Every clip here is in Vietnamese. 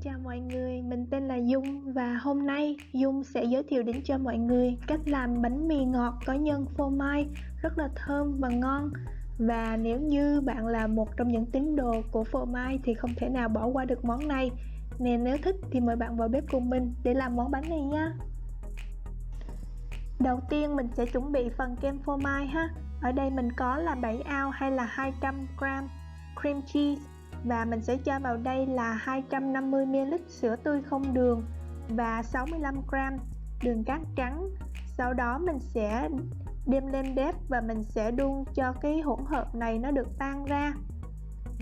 Chào mọi người, mình tên là Dung và hôm nay Dung sẽ giới thiệu đến cho mọi người cách làm bánh mì ngọt có nhân phô mai rất là thơm và ngon. Và nếu như bạn là một trong những tín đồ của phô mai thì không thể nào bỏ qua được món này. Nên nếu thích thì mời bạn vào bếp cùng mình để làm món bánh này nha. Đầu tiên mình sẽ chuẩn bị phần kem phô mai ha. Ở đây mình có là 7 ounce hay là 200g cream cheese. Và mình sẽ cho vào đây là 250ml sữa tươi không đường và 65g đường cát trắng. Sau đó mình sẽ đem lên bếp và mình sẽ đun cho cái hỗn hợp này nó được tan ra.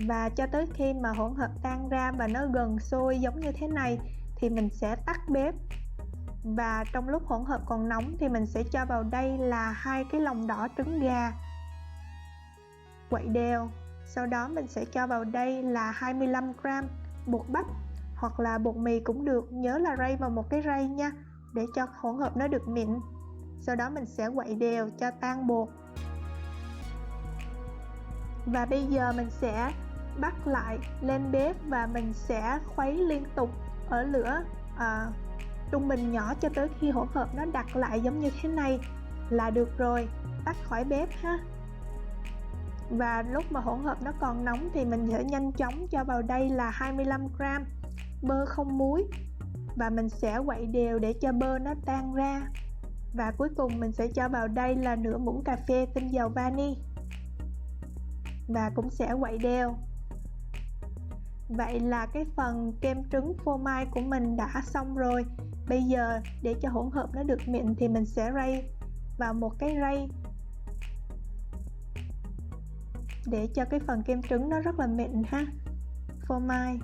Và cho tới khi mà hỗn hợp tan ra và nó gần sôi giống như thế này thì mình sẽ tắt bếp. Và trong lúc hỗn hợp còn nóng thì mình sẽ cho vào đây là 2 cái lòng đỏ trứng gà, quậy đều. Sau đó mình sẽ cho vào đây là 25g bột bắp hoặc là bột mì cũng được, nhớ là rây vào một cái rây nha để cho hỗn hợp nó được mịn. Sau đó mình sẽ quậy đều cho tan bột. Và bây giờ mình sẽ bắt lại lên bếp và mình sẽ khuấy liên tục ở lửa trung bình nhỏ cho tới khi hỗn hợp nó đặc lại giống như thế này là được rồi. Tắt khỏi bếp ha. Và lúc mà hỗn hợp nó còn nóng thì mình sẽ nhanh chóng cho vào đây là 25g bơ không muối và mình sẽ quậy đều để cho bơ nó tan ra. Và cuối cùng mình sẽ cho vào đây là nửa muỗng cà phê tinh dầu vani và cũng sẽ quậy đều. Vậy là cái phần kem trứng phô mai của mình đã xong rồi. Bây giờ để cho hỗn hợp nó được mịn thì mình sẽ rây vào một cái rây để cho cái phần kem trứng nó rất là mịn ha, phô mai.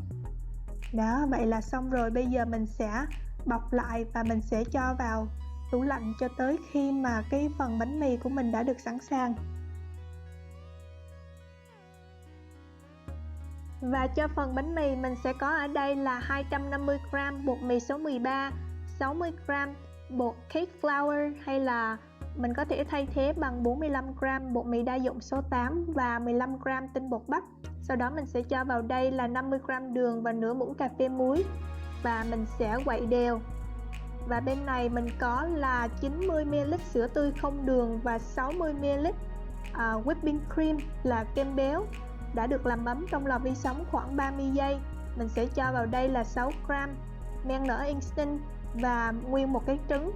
Đó, vậy là xong rồi. Bây giờ mình sẽ bọc lại và mình sẽ cho vào tủ lạnh cho tới khi mà cái phần bánh mì của mình đã được sẵn sàng. Và cho phần bánh mì mình sẽ có ở đây là 250g bột mì số 13, 60g bột cake flour hay là mình có thể thay thế bằng 45g bột mì đa dụng số 8 và 15g tinh bột bắp. Sau đó mình sẽ cho vào đây là 50g đường và nửa muỗng cà phê muối và mình sẽ quậy đều. Và bên này mình có là 90ml sữa tươi không đường và 60ml whipping cream là kem béo đã được làm ấm trong lò vi sóng khoảng 30 giây. Mình sẽ cho vào đây là 6g men nở instant và nguyên một cái trứng.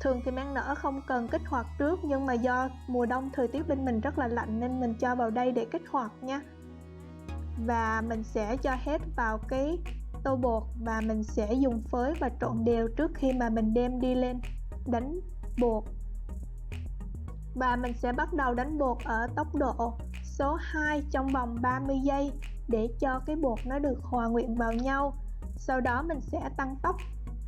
Thường thì men nở không cần kích hoạt trước, nhưng mà do mùa đông thời tiết bên mình rất là lạnh nên mình cho vào đây để kích hoạt nha. Và mình sẽ cho hết vào cái tô bột và mình sẽ dùng phới và trộn đều trước khi mà mình đem đi lên đánh bột. Và mình sẽ bắt đầu đánh bột ở tốc độ số 2 trong vòng 30 giây để cho cái bột nó được hòa quyện vào nhau. Sau đó mình sẽ tăng tốc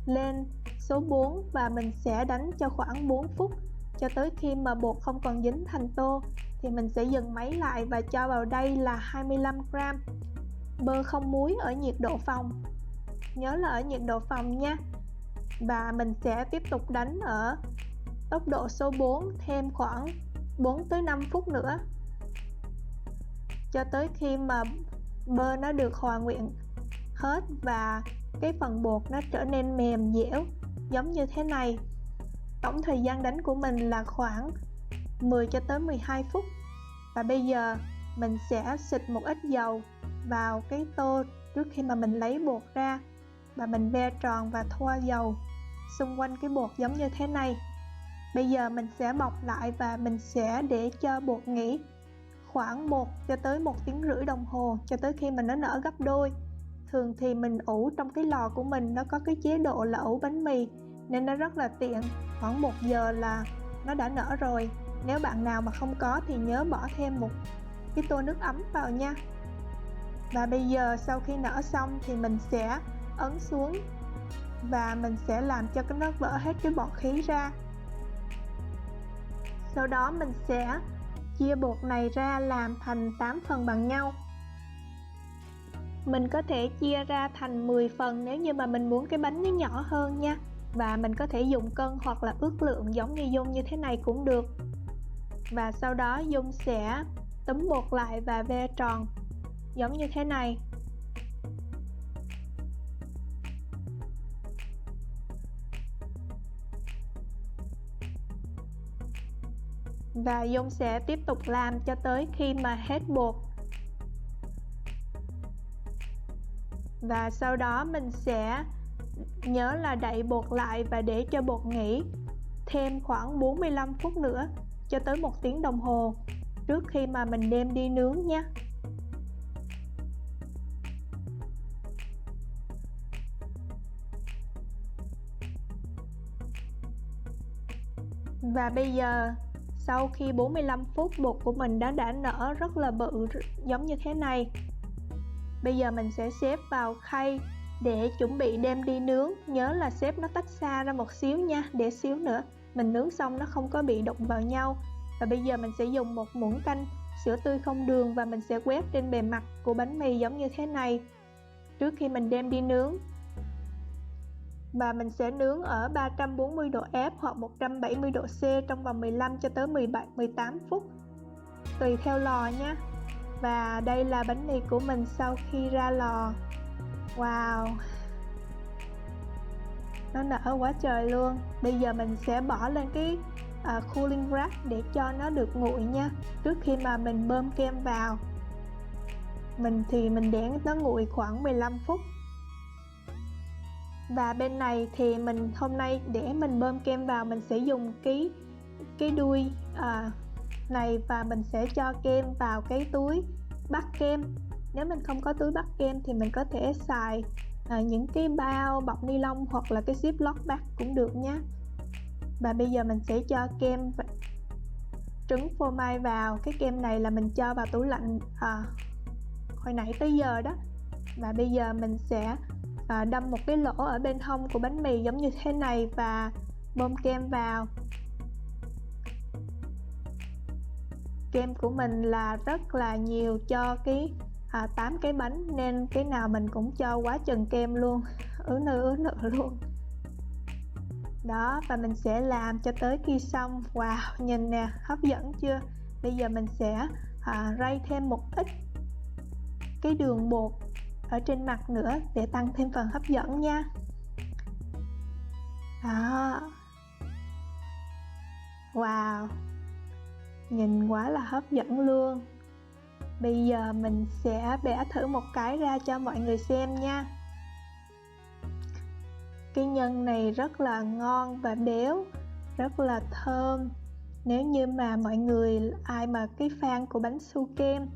lên số 4 và mình sẽ đánh cho khoảng 4 phút cho tới khi mà bột không còn dính thành tô thì mình sẽ dừng máy lại và cho vào đây là 25g bơ không muối ở nhiệt độ phòng, nhớ là ở nhiệt độ phòng nha. Và mình sẽ tiếp tục đánh ở tốc độ số 4 thêm khoảng 4 tới 5 phút nữa cho tới khi mà bơ nó được hòa quyện hết và cái phần bột nó trở nên mềm dẻo giống như thế này. Tổng thời gian đánh của mình là khoảng 10 cho tới 12 phút. Và bây giờ mình sẽ xịt một ít dầu vào cái tô trước khi mà mình lấy bột ra và mình ve tròn và thoa dầu xung quanh cái bột giống như thế này. Bây giờ mình sẽ bọc lại và mình sẽ để cho bột nghỉ khoảng 1 cho tới 1,5 tiếng đồng hồ cho tới khi mà nó nở gấp đôi. Thường thì mình ủ trong cái lò của mình nó có cái chế độ là ủ bánh mì nên nó rất là tiện, khoảng 1 giờ là nó đã nở rồi. Nếu bạn nào mà không có thì nhớ bỏ thêm một cái tô nước ấm vào nha. Và bây giờ sau khi nở xong thì mình sẽ ấn xuống và mình sẽ làm cho nó vỡ hết cái bọt khí ra. Sau đó mình sẽ chia bột này ra làm thành 8 phần bằng nhau. Mình có thể chia ra thành 10 phần nếu như mà mình muốn cái bánh nó nhỏ hơn nha. Và mình có thể dùng cân hoặc là ước lượng giống như Dung như thế này cũng được. Và sau đó Dung sẽ túm bột lại và ve tròn giống như thế này. Và Dung sẽ tiếp tục làm cho tới khi mà hết bột. Và sau đó mình sẽ nhớ là đậy bột lại và để cho bột nghỉ thêm khoảng 45 phút nữa cho tới 1 tiếng đồng hồ trước khi mà mình đem đi nướng nhé. Và bây giờ sau khi 45 phút bột của mình đã nở rất là bự giống như thế này. Bây giờ mình sẽ xếp vào khay để chuẩn bị đem đi nướng. Nhớ là xếp nó tách xa ra một xíu nha, để xíu nữa mình nướng xong nó không có bị đụng vào nhau. Và bây giờ mình sẽ dùng một muỗng canh sữa tươi không đường và mình sẽ quét trên bề mặt của bánh mì giống như thế này trước khi mình đem đi nướng. Và mình sẽ nướng ở 340 độ F hoặc 170 độ C trong vòng 15 cho tới 18 phút tùy theo lò nha. Và đây là bánh mì của mình sau khi ra lò. Wow, nó nở quá trời luôn. Bây giờ mình sẽ bỏ lên cái cooling rack để cho nó được nguội nha, trước khi mà mình bơm kem vào. Mình để nó nguội khoảng 15 phút. Và bên này thì mình hôm nay để mình bơm kem vào, mình sẽ dùng cái đuôi này và mình sẽ cho kem vào cái túi bắt kem. Nếu mình không có túi bắt kem thì mình có thể xài những cái bao bọc ni lông hoặc là cái ziploc bag cũng được nhé. Và bây giờ mình sẽ cho kem trứng phô mai vào. Cái kem này là mình cho vào tủ lạnh hồi nãy tới giờ đó. Và bây giờ mình sẽ đâm một cái lỗ ở bên hông của bánh mì giống như thế này và bơm kem vào. Kem của mình là rất là nhiều cho cái 8 cái bánh nên cái nào mình cũng cho quá chừng kem luôn, ứ nự luôn đó. Và mình sẽ làm cho tới khi xong. Wow, nhìn nè, hấp dẫn chưa? Bây giờ mình sẽ rây thêm một ít cái đường bột ở trên mặt nữa để tăng thêm phần hấp dẫn nha. Đó, wow, nhìn quá là hấp dẫn luôn. Bây giờ mình sẽ bẻ thử một cái ra cho mọi người xem nha. Cái nhân này rất là ngon và béo, rất là thơm. Nếu như mà mọi người ai mà cái fan của bánh su kem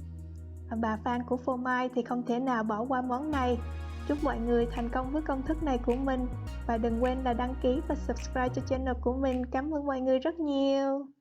và fan của phô mai thì không thể nào bỏ qua món này. Chúc mọi người thành công với công thức này của mình và đừng quên là đăng ký và subscribe cho channel của mình. Cảm ơn mọi người rất nhiều.